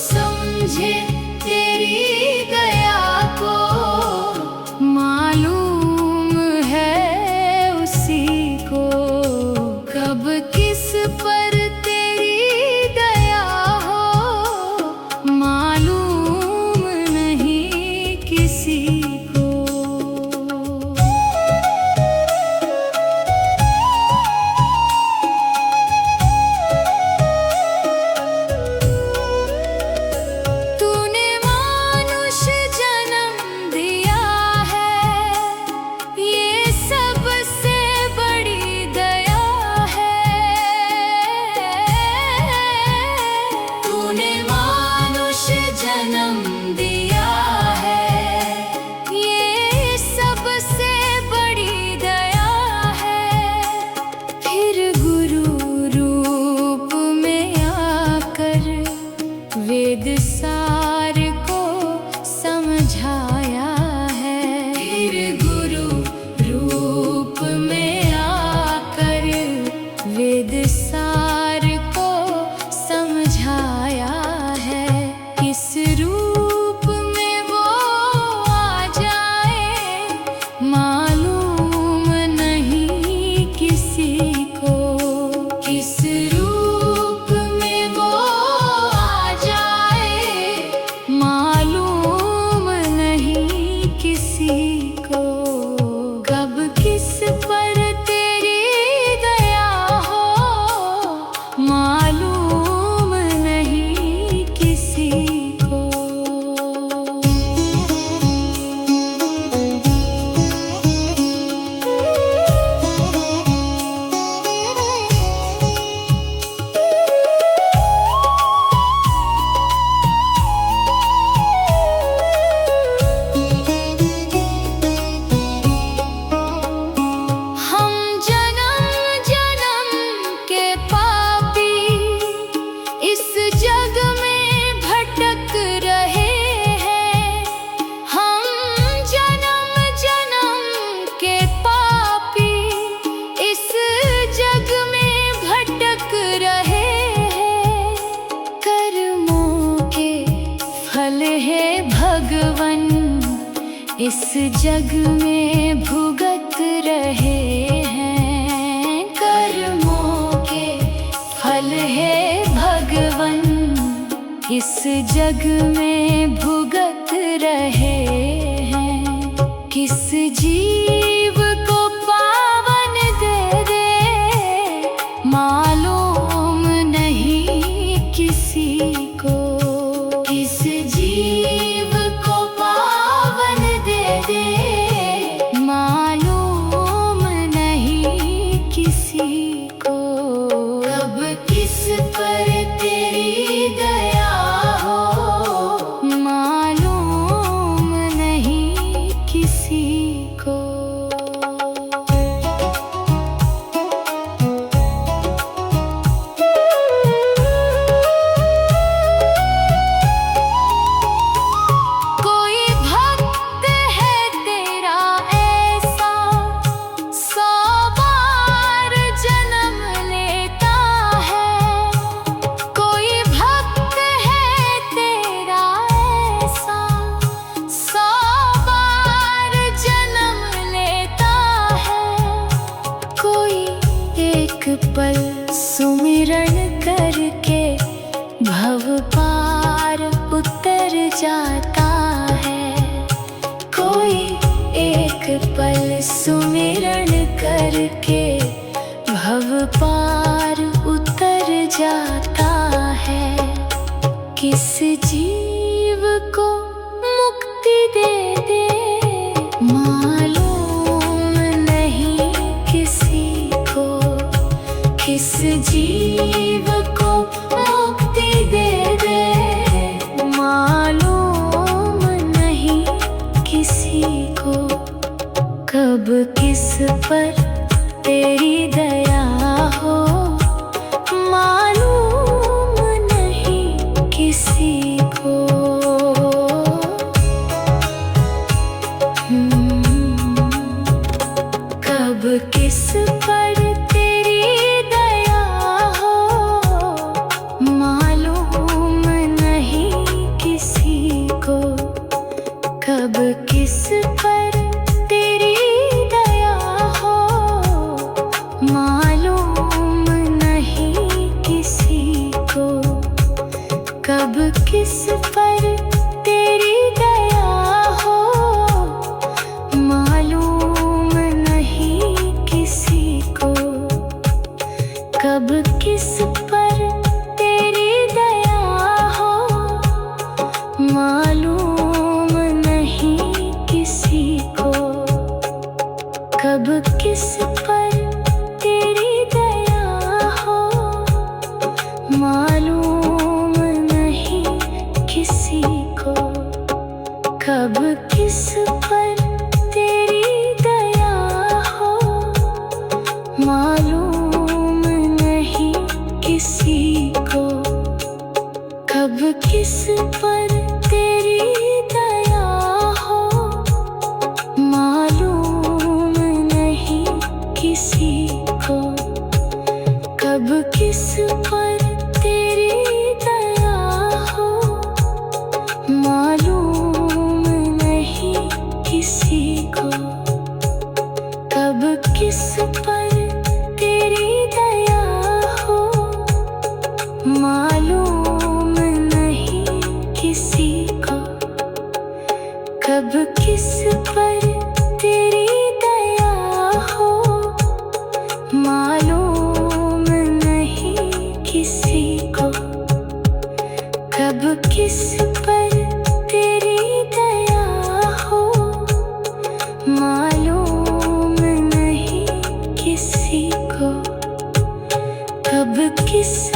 समझे तेरी दया को, मालूम है उसी को। कब किस पर तेरी दया हो, मालूम नहीं किसी को। तूने मानुष जन्म दिया है, ये सबसे बड़ी दया है। तूने मानुष जन्म दिया है, ये सबसे बड़ी दया है। फिर गुरु रूप में आकर वेद सार को समझाया है। फिर गुरु रूप में आकर वेद सार को समझाया है। किस रूप में वो आ जाए, मालूम नहीं किसी को। किस रूप में वो आ जाए, मालूम नहीं किसी को। कब किस पर तेरी दया हो, मालूम नहीं किसी को। हम जन्म जन्म के पापी इस जग में भटक रहे हैं। हम जन्म जन्म के पापी इस जग में भटक रहे हैं। कर्मों के फल है भगवन इस जग में भुगत रहे हैं। कर्मों के फल है भगवन इस जग में भुगत रहे हैं। किस जीव को पावन दे दे, मालूम नहीं किसी को। किस जीव को पावन दे दे, मालूम नहीं किसी को। कब किस पर तेरी दया हो, मालूम नहीं किसी को। कोई भक्त है तेरा ऐसा, 100 बार जन्म लेता है। कोई भक्त है तेरा ऐसा, 100 बार जन्म लेता है। कोई एक पल सुमिरन करके भव पार उतर जाता है। कोई एक पल सुमिरन करके भव पार उतर जाता है। किस जीव को मुक्ति दे दे, मालूम नहीं किसी को। किस जीव को मुक्ति दे दे, मालूम नहीं किसी को। कब किस पर तेरी दया हो, मालूम नहीं किसी को। कब किस पर तेरी दया हो, मालूम नहीं कब किस पर तेरी दया हो, मालूम नहीं किसी को। कब किस पर तेरी दया हो, मालूम नहीं किसी को। कब किस पर तेरी दया हो, मालूम नहीं किसी को। कब किस पर तेरी दया हो, मालूम नहीं किसी को। कब किस पर तेरी दया हो, मालूम नहीं किसी को। कब किस पर तेरी दया हो, मालूम नहीं किसी को। कब किस पर तेरी दया हो, मालूम नहीं किसी को। कब किस पर तेरी दया हो, मालूम नहीं किसी को। कब किस पर तेरी दया हो, मालूम नहीं किसी को। कब किस